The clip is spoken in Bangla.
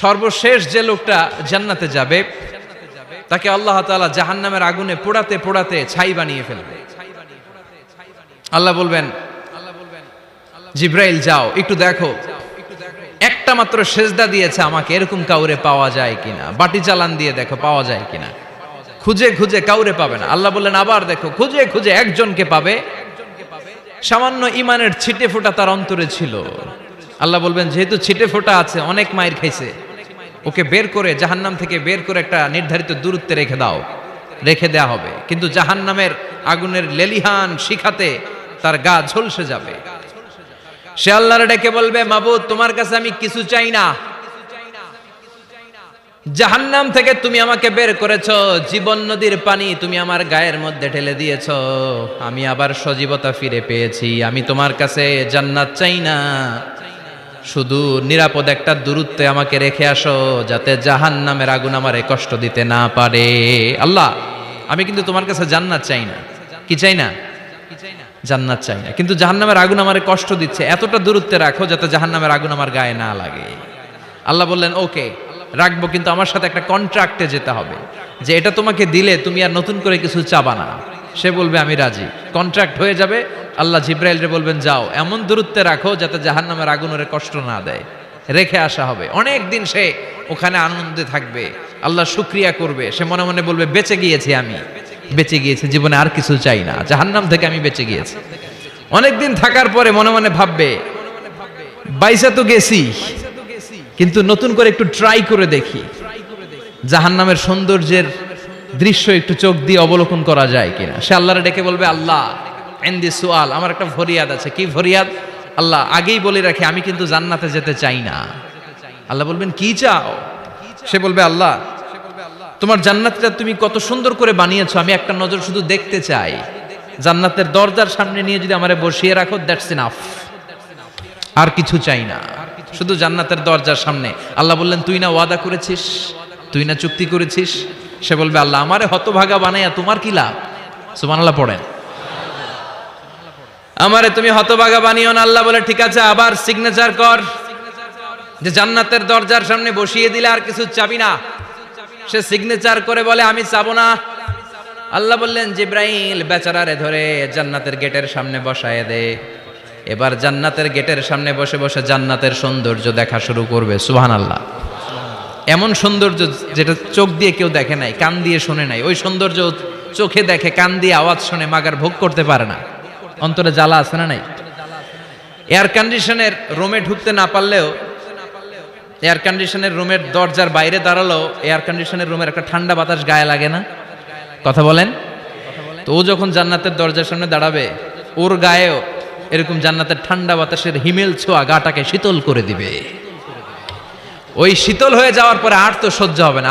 সর্বশেষ যে লোকটা জান্নাতে যাবে তাকে আল্লাহ তাআলা জাহান্নামের আগুনে পোড়াতে পোড়াতে ছাই বানিয়ে ফেলবে। আল্লাহ বলবেন, জিব্রাইল যাও একটু দেখো, একটা মাত্র সেজদা দিয়েছে আমাকে, এরকম কাউরে পাওয়া যায় কিনা। বাটি চালান দিয়ে দেখো পাওয়া যায় কিনা। খুঁজে খুঁজে কাউরে পাবে না। আল্লাহ বললেন আবার দেখো, খুঁজে খুঁজে একজনকে পাবে, সামান্য ইমানের ছিটে ফোঁটা তার অন্তরে ছিল। আল্লাহ বলবেন যেহেতু ছিটে ফোঁটা আছে, অনেক মায়ের খাইছে, ওকে বের করে জাহান্নাম থেকে বের করে একটা নির্ধারিত দূরত্বে রেখে দাও। রেখে দেয়া হবে, কিন্তু জাহান্নামের আগুনের লেলিহান শিখাতে তার গা ঝলসে যাবে। সে আল্লাহর ডেকে বলবে, মাবুদ তোমার কাছে আমি কিছু চাই না, জাহান্নাম থেকে তুমি আমাকে বের করেছো, জীবন নদীর পানি তুমি আমার গায়ের মধ্যে ঢেলে দিয়েছো, আমি আবার সজীবতা ফিরে পেয়েছি। আমি তোমার কাছে জান্নাত চাই না, শুধু নিরাপদ একটা দূরত্বে আমাকে রেখে আসো, যাতে জাহান্নামের আগুন আমারে কষ্ট দিতে না পারে। আল্লাহ আমি কিন্তু তোমার কাছে জান্নাত চাই না। কি চাই না? জান্নাত চাই না, কিন্তু জাহান্নামের আগুন আমারে কষ্ট দিচ্ছে, এতটা দূরত্বে রাখো যাতে জাহান্নামের আগুন আমার গায়ে না লাগে। আল্লাহ বললেন ওকে রাখবো, কিন্তু আমার সাথে একটা কন্ট্রাক্টে যেতে হবে, যে এটা তোমাকে দিলে তুমি আর নতুন করে কিছু চাবা না। সে বলবে আমি রাজি, কন্ট্রাক্ট হয়ে যাবে। আল্লাহ জিব্রাইলরে বলবেন যাও এমন দূরত্বে রাখো যাতে জাহান্নামের আগুন ওরে কষ্ট না দেয়। রেখে আসা হবে, অনেক দিন সে ওখানে আনন্দে থাকবে, আল্লাহ শুকরিয়া করবে। সে মনে মনে বলবে বেঁচে গিয়েছি, আমি বেঁচে গিয়েছি, জীবনে আর কিছু চাই না, জাহান্নাম থেকে আমি বেঁচে গিয়েছি। অনেকদিন থাকার পরে মনে মনে ভাববে বাইসা তো গেছি, কিন্তু নতুন করে একটু ট্রাই করে দেখি, জাহান্নামের সৌন্দর্যের দৃশ্য একটু চোখ দিয়ে অবলোকন করা যায় কিনা। সে আল্লাহরে ডেকে বলবে আল্লাহ ইনদি সুআল, আমার একটা ফরিয়াদ আছে। কি ফরিয়াদ? আল্লাহ আগেই বলে রাখি আমি কিন্তু জান্নাতে যেতে চাই না। আল্লাহ বলবেন কি চাও? সে বলবে আল্লাহ তোমার জান্নাতটা তুমি কত সুন্দর করে বানিয়েছো, আমি একটা নজর শুধু দেখতে চাই। জান্নাতের দরজার সামনে নিয়ে যদি আমারে বসিয়ে রাখো, দ্যাটস ইনাফ, আর কিছু চাই না, শুধু জান্নাতের দরজার সামনে। আল্লাহ বললেন তুই না ওয়াদা করেছিস, তুই না চুক্তি করেছিস। সে বলবে আল্লাহ আমারে হতভাগা বানাইয়া তোমার কি লাভ? সুবহানাল্লাহ পড়েন। আমারে তুমি হতভাগা বানিও না। আল্লাহ বলে ঠিক আছে, আবার সিগনেচার কর যে জান্নাতের দরজার সামনে বসিয়ে দিলে আর কিছু চাবি না। সে সিগনেচার করে বলে আমি চাবো না। আল্লাহ বললেন জিব্রাইল বেচারারে ধরে জান্নাতের গেটের সামনে বসায় দে। এবার জান্নাতের গেটের সামনে বসে বসে জান্নাতের সৌন্দর্য দেখা শুরু করবে। সুবহানাল্লাহ। এমন সৌন্দর্য যেটা চোখ দিয়ে কেউ দেখে নাই, কান দিয়ে শোনে নাই। ওই সৌন্দর্য চোখে দেখে, কান দিয়ে আওয়াজ শুনে, মাগার ভোগ করতে পারে না। অন্তরে জ্বালা আছে না নাই? এয়ার কন্ডিশনের রুমে ঢুকতে না পারলেও, এয়ার কন্ডিশনের রুমের দরজার বাইরে দাঁড়ালো, এয়ার কন্ডিশনের রুমের একটা ঠান্ডা বাতাস গায়ে লাগে না? কথা বলেন তো। ও যখন জান্নাতের দরজার সামনে দাঁড়াবে, ওর গায়েও এরকম জান্নাতের ঠান্ডা বাতাসের হিমেল ছোঁয়া গাটাকে শীতল করে দিবে। ওই শীতল হয়ে যাওয়ার পরে আর তো সহ্য হবে না।